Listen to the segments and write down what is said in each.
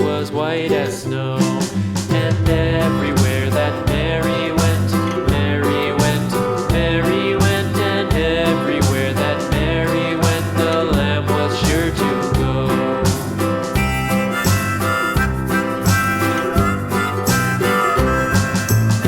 was white as snow. And everywhere that Mary went, Mary went, Mary went, and everywhere that Mary went, the lamb was sure to go.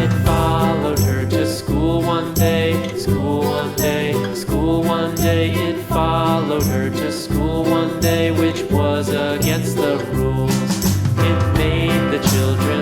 It followed her to school one day, school one day, school one day. It followed her to school one day, which was against the rules. It made the children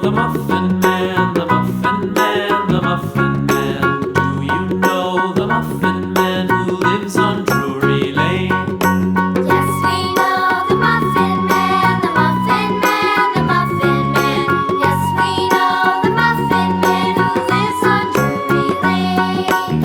the Muffin Man, the Muffin Man, the Muffin Man? Do you know the Muffin Man who lives on Drury Lane? Yes, we know the Muffin Man, the Muffin Man, the Muffin Man. Yes, we know the Muffin Man who lives on Drury Lane.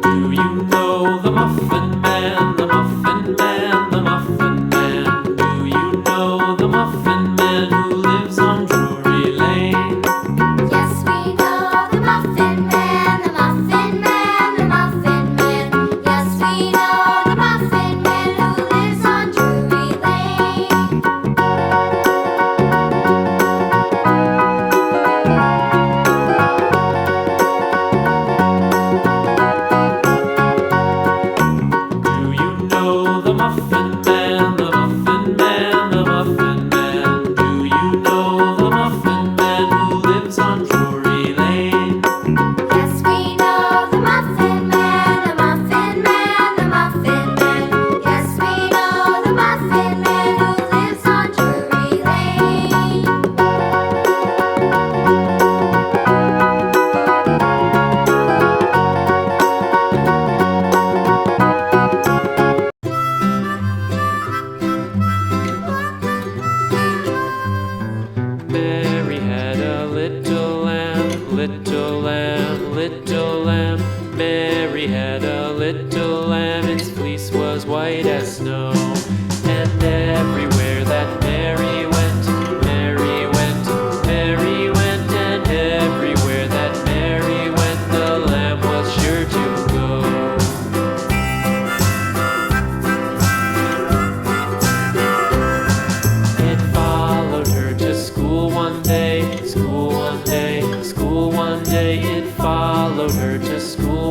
Do you know the Muffin Man, the Muffin Man, the Muffin Man? Do you know the Muffin Man who lives on Drury Lane? Yes, we know the Muffin Man, the Muffin Man, the Muffin Man. Yes, we know the Muffin Man who lives on Drury Lane. Do you know the Muffin Man, the Muffin Man, the Muffin Man? Do you know the Muffin Man who lives on Drury Lane? Yes, we know the Muffin Man, the Muffin Man, the Muffin Man. Yes, we know the Muffin Man who lives on Drury Lane. Mary had a little lamb, little lamb, little lamb. Mary had a little lamb, its fleece was white as snow. And everywhere that Mary went, Mary went, Mary went, and everywhere that Mary went, the lamb was sure to go. It followed her to school one day, school one day, school one day. It followed her to school